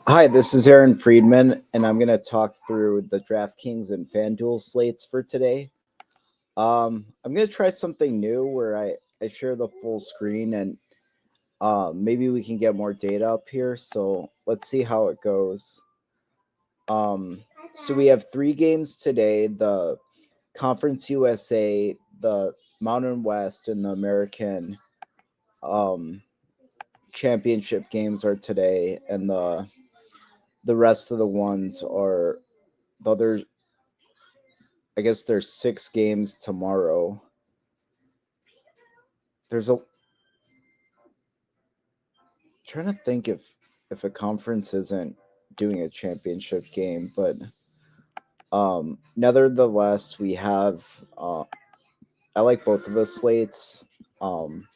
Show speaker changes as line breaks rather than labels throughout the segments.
Hi, this is Aaron Friedman, and I'm going to talk through the Draftkings and Fanduel slates for today. I'm going to try something new where I share the full screen and maybe we can get more data up here. So let's see how it goes. So we have three games today: the Conference USA, the Mountain West, and the American um, Championship games are today, and the rest of the ones are the other. I guess there's six games tomorrow. There's a trying to think if a conference isn't doing a championship game, but nevertheless we have I like both of the slates. Um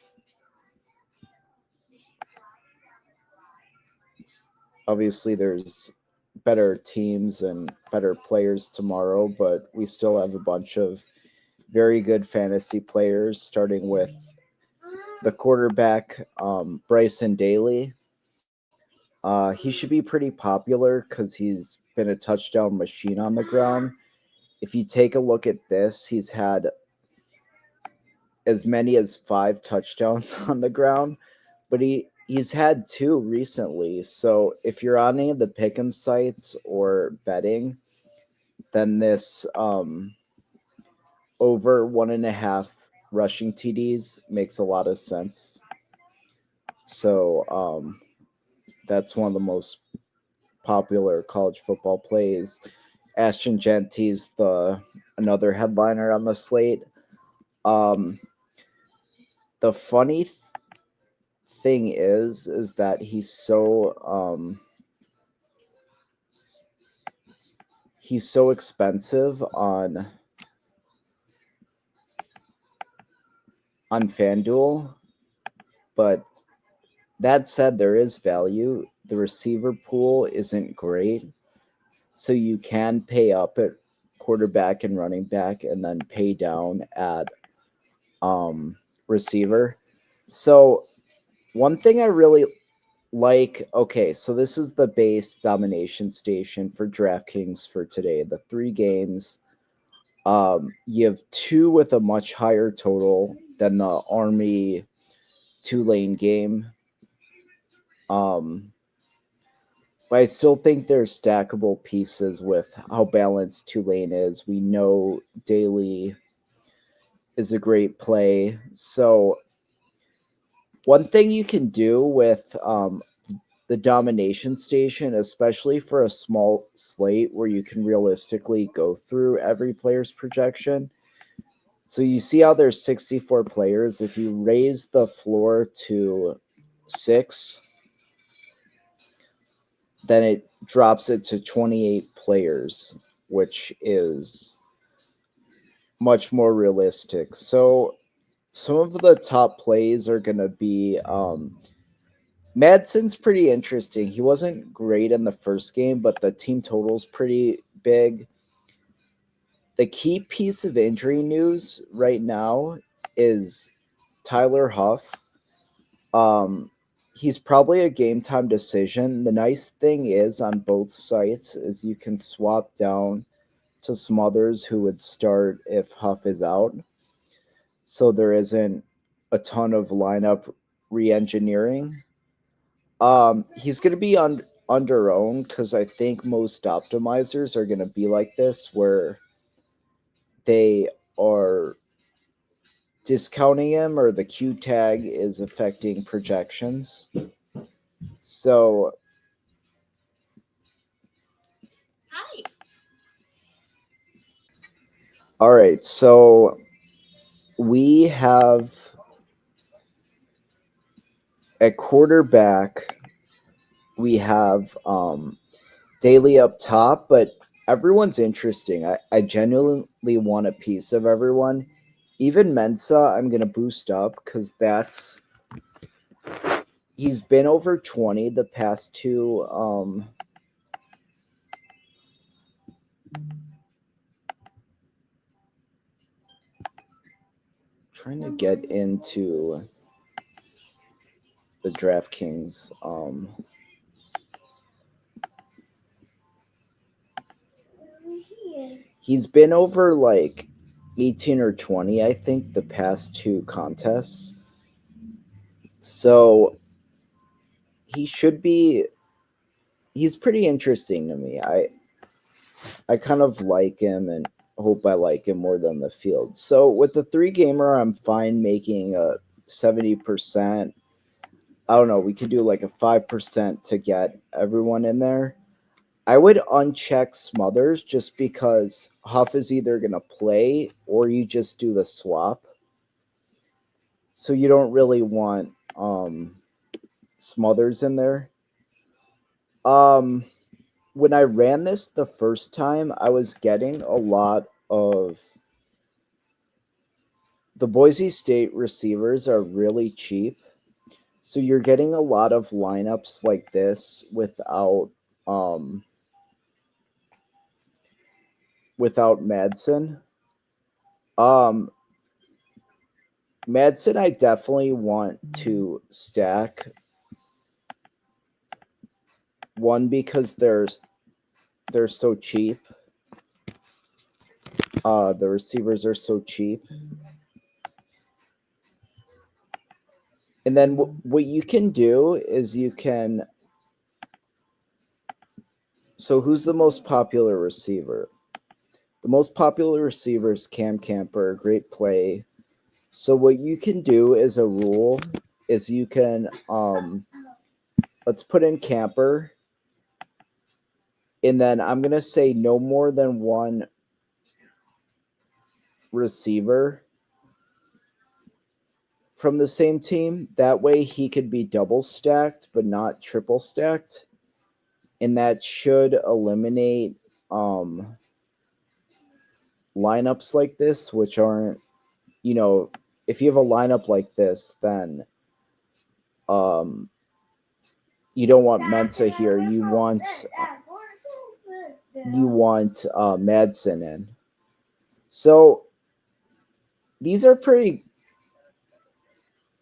Obviously there's better teams and better players tomorrow, but we still have a bunch of very good fantasy players, starting with the quarterback Bryson Daly. He should be pretty popular because he's been a touchdown machine on the ground. If you take a look at this, he's had as many as five touchdowns on the ground, but he's had two recently. So if you're on any of the pick'em sites or betting, then this over 1.5 rushing TDs makes a lot of sense. So that's one of the most popular college football plays. Ashton Genty's the another headliner on the slate. Um, the funny thing is that he's so expensive on FanDuel, but that said, there is value. The receiver pool isn't great, so you can pay up at quarterback and running back, and then pay down at receiver. So one thing I really okay, so this is the base domination station for DraftKings for today. The three games. You have two with a much higher total than the Army Tulane game. Um, but I still think there's stackable pieces with how balanced Tulane is. We know Daly is a great play. So one thing you can do with the domination station, especially for a small slate where you can realistically go through every player's projection. So you see how there's 64 players. If you raise the floor to 6, then it drops it to 28 players, which is much more realistic. So some of the top plays are going to be Madsen's pretty interesting. He wasn't great in the first game, but the team total's pretty big. The key piece of injury news right now is Tyler Huff. Um, he's probably a game time decision. The nice thing is on both sites is you can swap down to some others who would start if Huff is out. So there isn't a ton of lineup re-engineering. He's going to be under owned because I think most optimizers are going to be like this, where they are discounting him or the Q tag is affecting projections. So, all right. So we have at quarterback, we have Daly up top, but everyone's interesting. I genuinely want a piece of everyone. Even Mensa, I'm going to boost up because he's been over 20 the past two. Trying to get into the DraftKings He's been over like 18 or 20, I think, the past two contests. So he should be he's pretty interesting to me. I kind of like him and hope I like him more than the field. So with the 3 gamer, I'm fine making a 70%. I don't know, we could do like a 5% to get everyone in there. I would uncheck Smothers just because Huff is either going to play or you just do the swap. So you don't really want Smothers in there. When I ran this the first time, I was getting a lot of the Boise State receivers are really cheap. So you're getting a lot of lineups like this um without Madsen. Um Madsen I definitely want to stack. One, because they're so cheap. The receivers are so cheap. And then what you can do is you can. So who's the most popular receiver? The most popular receiver is Cam Camper, great play. So what you can do as a rule is you can let's put in Camper, and then I'm gonna say no more than one receiver from the same team. That way he could be double stacked but not triple stacked. And that should eliminate lineups like this, which aren't, if you have a lineup like this, then um, you don't want Mensa here. You want Madsen in. So these are pretty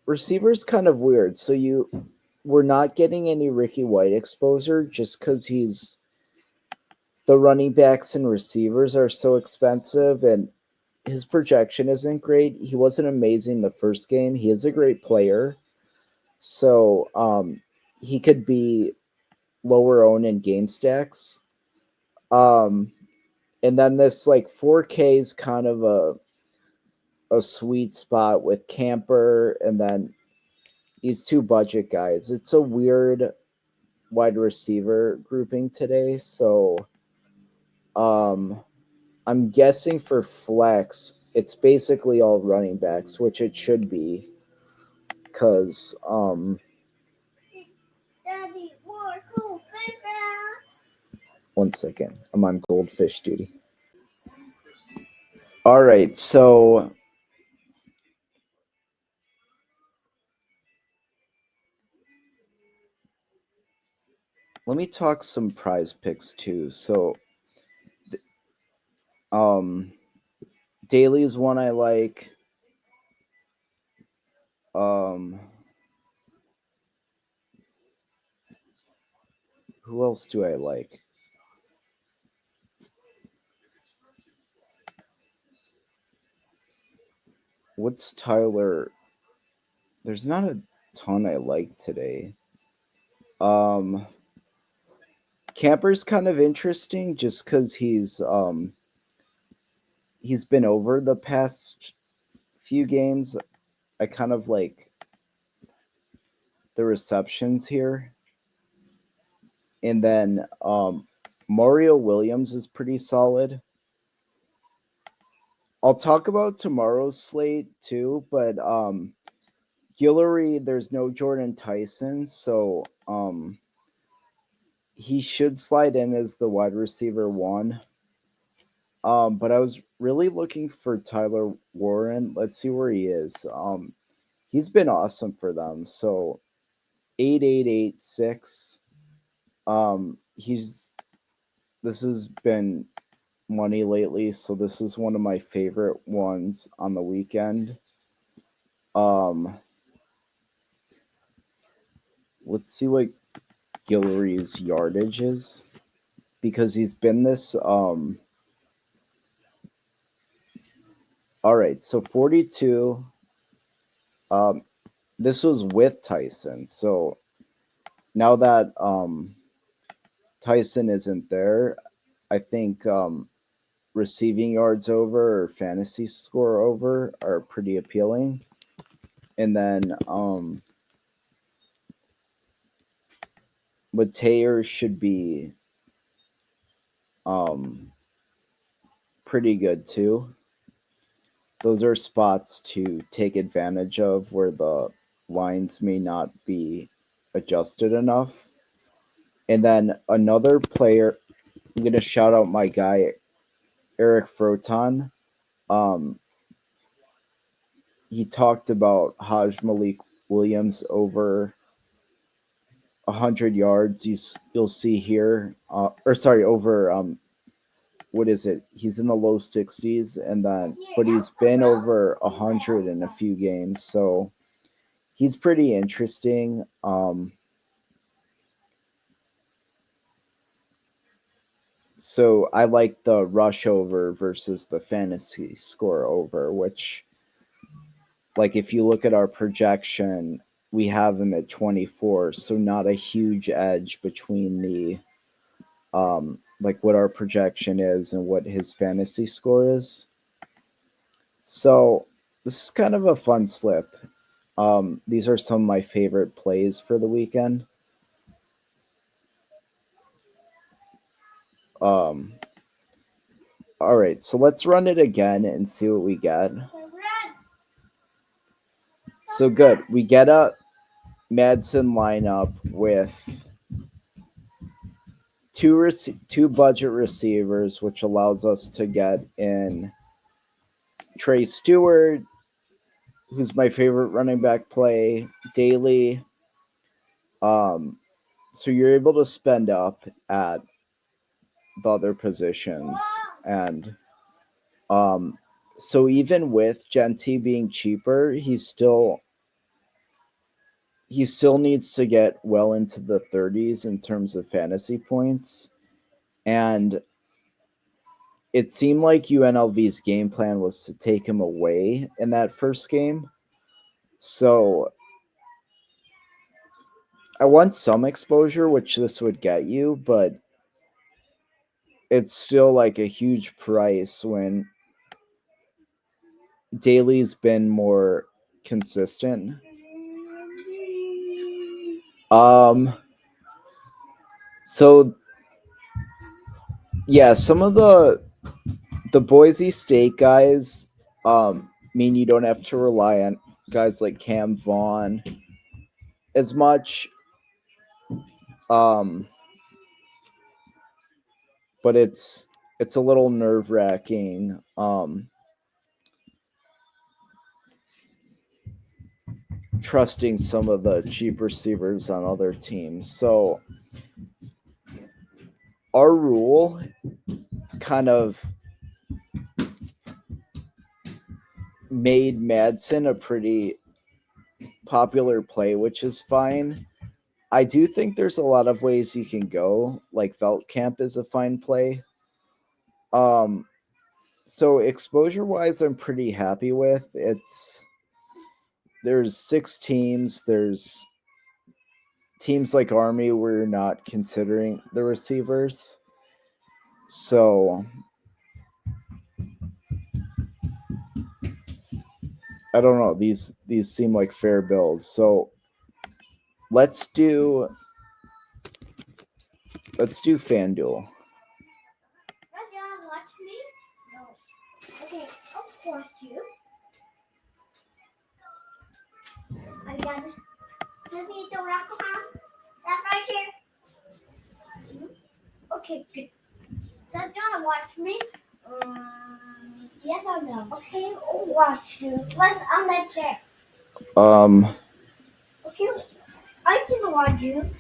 receivers, kind of weird. So we're not getting any Ricky White exposure just because the running backs and receivers are so expensive, and his projection isn't great. He wasn't amazing the first game. He is a great player. So he could be lower owned in game stacks. And then this like 4K is kind of a sweet spot with Camper and then these two budget guys. It's a weird wide receiver grouping today. So I'm guessing for flex, it's basically all running backs, which it should be. Because one second, I'm on goldfish duty. All right, so let me talk some prize picks too. So Daily is one I like. Who else do I like? What's Tyler? There's not a ton I like today. Camper's kind of interesting just because he's been over the past few games. I kind of like the receptions here. And then Mario Williams is pretty solid. I'll talk about tomorrow's slate too, but Guillory, there's no Jordan Tyson, so he should slide in as the wide receiver one. But I was really looking for Tyler Warren. Let's see where he is. He's been awesome for them. So 8886. This has been money lately, so this is one of my favorite ones on the weekend. Let's see what Guillory's yardage is, because he's been this All right, so 42. Um, this was with Tyson. So now that Tyson isn't there, I think receiving yards over or fantasy score over are pretty appealing. And then Mateer should be um, pretty good too. Those are spots to take advantage of where the lines may not be adjusted enough. And then another player, I'm going to shout out my guy, Eric Froton. Um, he talked about Haj Malik Williams over 100 yards. You'll see here, or sorry, over what is it? He's in the low 60s, and then but he's been over 100 in a few games, so he's pretty interesting. So I like the rush over versus the fantasy score over, which, like, if you look at our projection, we have him at 24, so not a huge edge between the like what our projection is and what his fantasy score is. So this is kind of a fun slip. These are some of my favorite plays for the weekend. Um, all right, so let's run it again and see what we get. So good. We get a Madsen lineup with two budget receivers, which allows us to get in Trey Stewart, who's my favorite running back play, Daly. So you're able to spend up at the other positions, and so even with Genty being cheaper, he still needs to get well into the 30s in terms of fantasy points. And it seemed like UNLV's game plan was to take him away in that first game. So I want some exposure, which this would get you, but it's still like a huge price when Daly's been more consistent. So yeah, some of the Boise State guys mean you don't have to rely on guys like Cam Vaughn as much. But it's a little nerve-wracking. Trusting some of the cheap receivers on other teams. So our rule kind of made Madsen a pretty popular play, which is fine. I do think there's a lot of ways you can go. Like Veltkamp is a fine play. So exposure wise, I'm pretty happy with. There's 6 teams. There's teams like Army where you're not considering the receivers. So I don't know. These seem like fair builds. So let's do FanDuel.
Okay, of course you. I got it. Does he the rock around? That right here. Okay, good. Does John watch me? Yes or no? Okay, I'll watch you. Let's on that chair. Okay, I can watch you.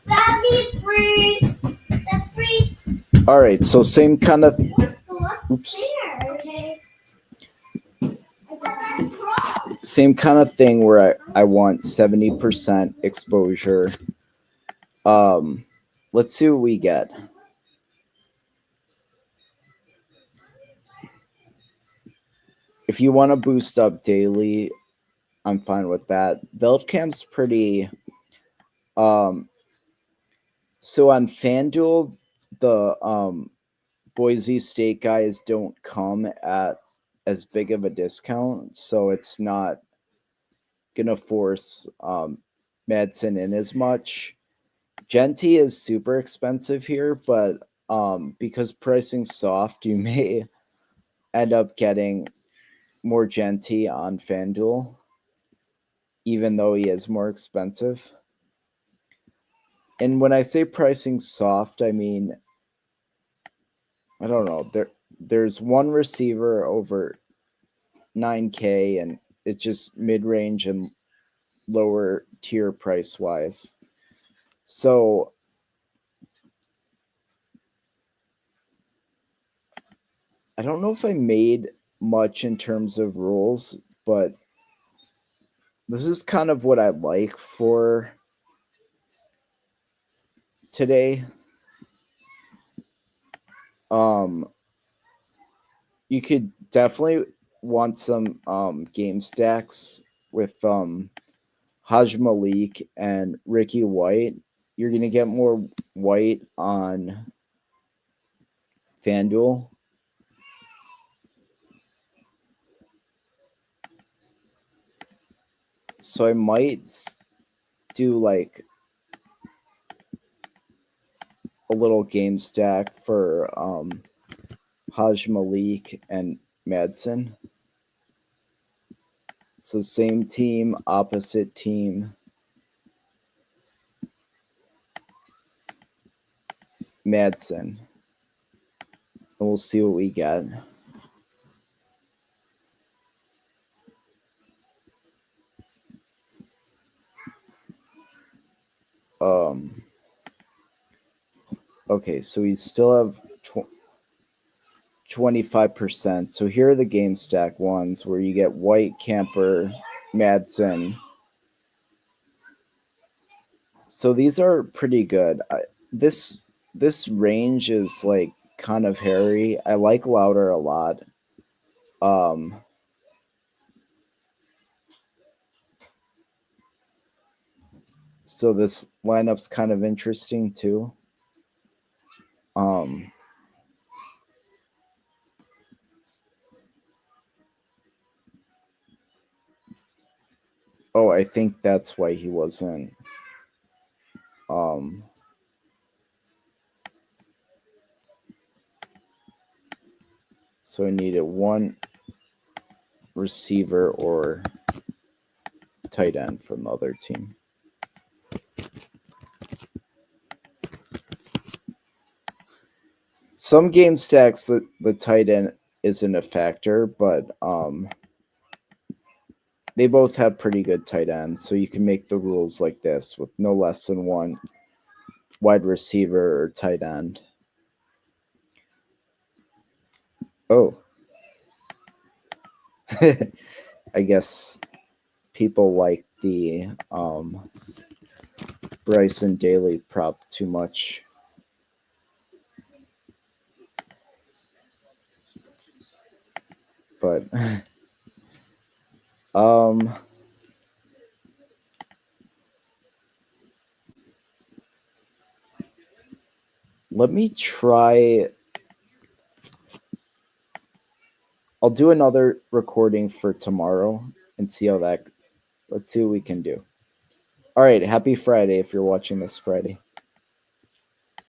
Daddy, freeze. That's freeze.
All right, so same kind of. Oops.
Okay.
Same kind of thing where I want 70% exposure. Let's see what we get. if you want to boost up daily, I'm fine with that. Veldkamp's pretty. Um, so on Fanduel, the Boise State guys don't come at as big of a discount, so it's not gonna force Madsen in as much. Genty is super expensive here, but because pricing's soft, you may end up getting more Genty on FanDuel, even though he is more expensive. And when I say pricing soft, I mean, I don't know. There's one receiver over 9K, and it's just mid range and lower tier price wise. So I don't know if I made much in terms of rules, but this is kind of what I like for today. You could definitely want some game stacks with Haj Malik and Ricky White. You're gonna get more White on FanDuel. So I might do like a little game stack for Haj Malik and Madsen. So same team, opposite team. Madsen. And we'll see what we get. Okay, so we still have 25%. So here are the game stack ones where you get White, Camper, Madsen. So these are pretty good. This range is like kind of hairy. I like Louder a lot. So this lineup's kind of interesting too. Oh, I think that's why he wasn't. So I needed one receiver or tight end from the other team. Some game stacks the tight end isn't a factor, but they both have pretty good tight ends, so you can make the rules like this with no less than one wide receiver or tight end. Oh. I guess people like the Bryson Daly prop too much. But let me try. I'll do another recording for tomorrow and see how that. Let's see what we can do. All right, happy Friday if you're watching this Friday.